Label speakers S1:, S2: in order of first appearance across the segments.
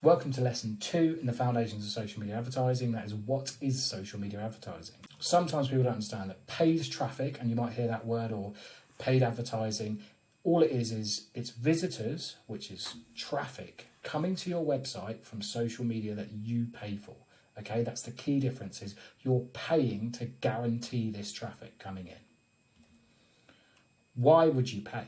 S1: Welcome to lesson 2 in the foundations of social media advertising. That is, what is social media advertising? Sometimes people don't understand that paid traffic, and you might hear that word, or paid advertising, all it is it's visitors, which is traffic, coming to your website from social media that you pay for. Okay, that's the key difference, is you're paying to guarantee this traffic coming in. Why would you pay?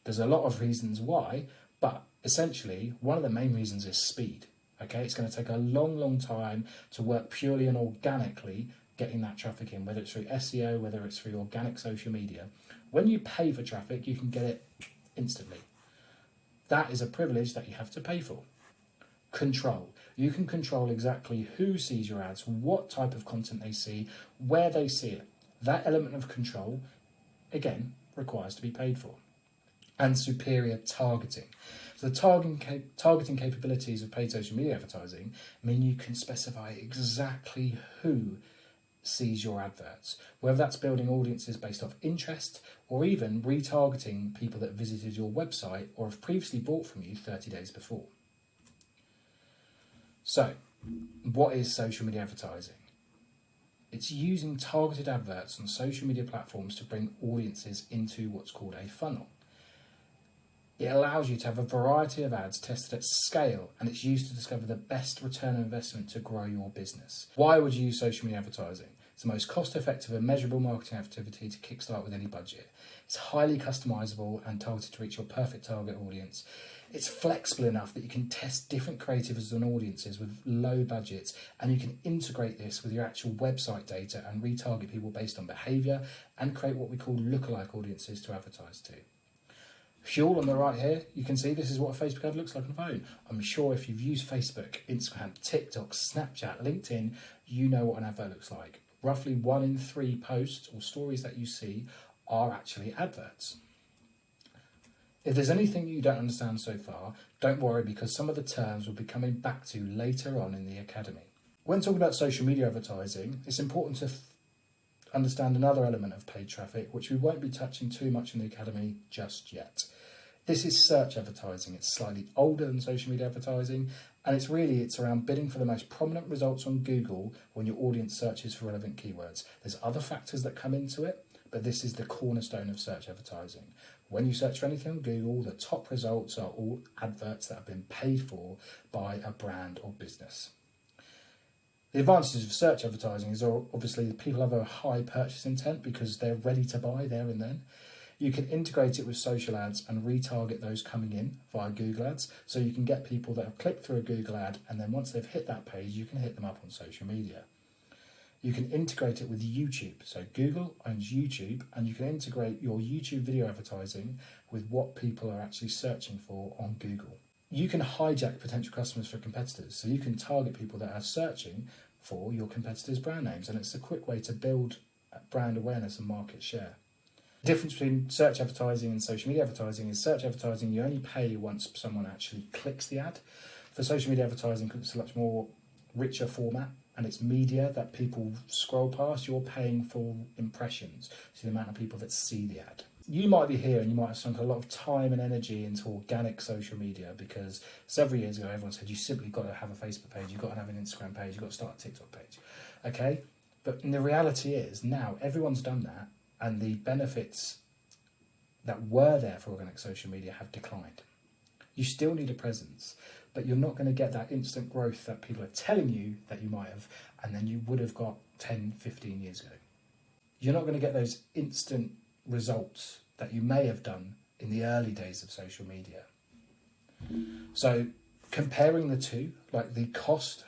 S1: There's a lot of reasons why, but essentially one of the main reasons is speed. Okay, it's going to take a long time to work purely and organically getting that traffic in, whether it's through SEO, whether it's through organic social media. When you pay for traffic, you can get it instantly. That is a privilege that you have to pay for. Control. You can control exactly who sees your ads, what type of content they see, where they see it. That element of control, again, requires to be paid for. And superior targeting. So the targeting capabilities of paid social media advertising mean you can specify exactly who sees your adverts, whether that's building audiences based off interest or even retargeting people that visited your website or have previously bought from you 30 days before. So, what is social media advertising? It's using targeted adverts on social media platforms to bring audiences into what's called a funnel. It allows you to have a variety of ads tested at scale, and it's used to discover the best return on investment to grow your business. Why would you use social media advertising? It's the most cost-effective and measurable marketing activity to kickstart with any budget. It's highly customizable and targeted to reach your perfect target audience. It's flexible enough that you can test different creatives and audiences with low budgets, and you can integrate this with your actual website data and retarget people based on behavior and create what we call lookalike audiences to advertise to. Fuel on the right here, you can see this is what a Facebook ad looks like on a phone. I'm sure if you've used Facebook, Instagram, TikTok, Snapchat, LinkedIn, you know what an advert looks like. Roughly 1 in 3 posts or stories that you see are actually adverts. If there's anything you don't understand so far, don't worry, because some of the terms we'll be coming back to later on in the academy. When talking about social media advertising, it's important to understand another element of paid traffic, which we won't be touching too much in the academy just yet. This is search advertising. It's slightly older than social media advertising, and it's around bidding for the most prominent results on Google when your audience searches for relevant keywords. There's other factors that come into it, but this is the cornerstone of search advertising. When you search for anything on Google, the top results are all adverts that have been paid for by a brand or business. The advantages of search advertising is obviously that people have a high purchase intent because they're ready to buy there and then. You can integrate it with social ads and retarget those coming in via Google ads. So you can get people that have clicked through a Google ad, and then once they've hit that page, you can hit them up on social media. You can integrate it with YouTube. So Google owns YouTube, and you can integrate your YouTube video advertising with what people are actually searching for on Google. You can hijack potential customers for competitors. So you can target people that are searching for your competitors' brand names, and it's a quick way to build brand awareness and market share. The difference between search advertising and social media advertising is search advertising, you only pay once someone actually clicks the ad. For social media advertising, it's a much more richer format, and it's media that people scroll past. You're paying for impressions, so the amount of people that see the ad. You might be here and you might have sunk a lot of time and energy into organic social media, because several years ago everyone said you simply got to have a Facebook page, you've got to have an Instagram page, you've got to start a TikTok page. Okay, but the reality is now everyone's done that, and the benefits that were there for organic social media have declined. You still need a presence, but you're not going to get that instant growth that people are telling you that you might have, and then you would have got 10, 15 years ago. You're not going to get those instant results that you may have done in the early days of social media. So comparing the two, like the cost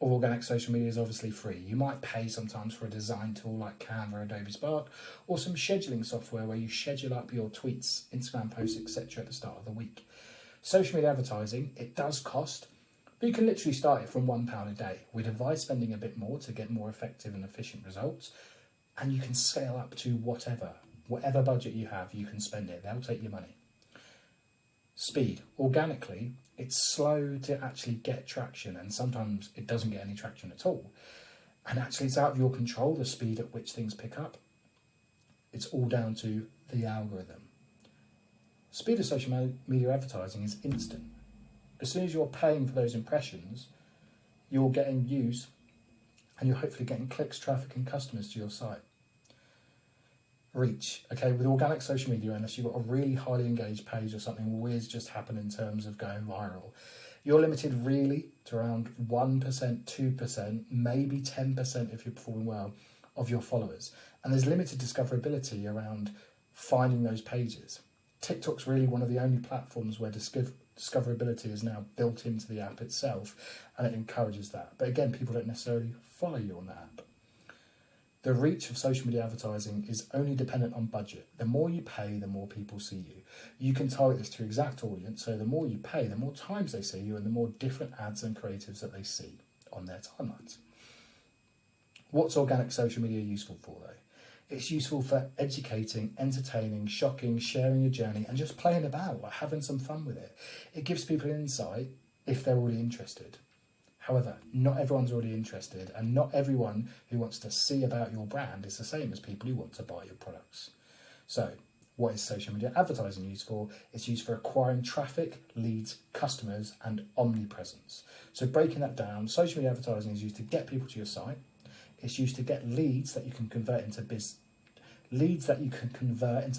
S1: of organic social media is obviously free. You might pay sometimes for a design tool like Canva, Adobe Spark, or some scheduling software where you schedule up your tweets, Instagram posts, etc. at the start of the week. Social media advertising, it does cost, but you can literally start it from £1 a day. We'd advise spending a bit more to get more effective and efficient results, and you can scale up to whatever budget you have, you can spend it. They'll take your money. Speed. Organically, it's slow to actually get traction, and sometimes it doesn't get any traction at all. And actually, it's out of your control, the speed at which things pick up. It's all down to the algorithm. Speed of social media advertising is instant. As soon as you're paying for those impressions, you're getting views and you're hopefully getting clicks, traffic and customers to your site. Reach. Okay, with organic social media, unless you've got a really highly engaged page or something weird's just happened in terms of going viral, you're limited really to around 1%, 2%, maybe 10% if you're performing well of your followers. And there's limited discoverability around finding those pages. TikTok's really one of the only platforms where discoverability is now built into the app itself, and it encourages that. But again, people don't necessarily follow you on the app. The reach of social media advertising is only dependent on budget. The more you pay, the more people see you. You can target this to exact audience, so the more you pay, the more times they see you and the more different ads and creatives that they see on their timelines. What's organic social media useful for though? It's useful for educating, entertaining, shocking, sharing your journey and just playing about, like having some fun with it. It gives people an insight if they're already interested. However, not everyone's already interested and not everyone who wants to see about your brand is the same as people who want to buy your products. So, what is social media advertising used for? It's used for acquiring traffic, leads, customers and omnipresence. So breaking that down, social media advertising is used to get people to your site. It's used to get leads that you can convert into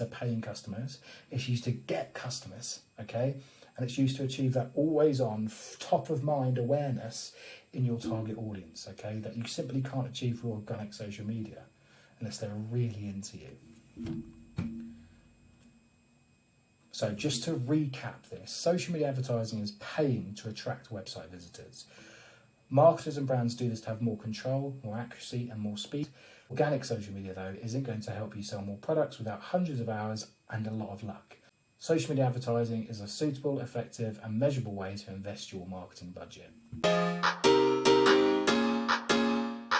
S1: paying customers. It's used to get customers, okay? And it's used to achieve that always on top of mind awareness in your target audience, okay? That you simply can't achieve through organic social media unless they're really into you. So just to recap this, social media advertising is paying to attract website visitors. Marketers and brands do this to have more control, more accuracy and more speed. Organic social media though isn't going to help you sell more products without hundreds of hours and a lot of luck. Social media advertising is a suitable, effective and measurable way to invest your marketing budget.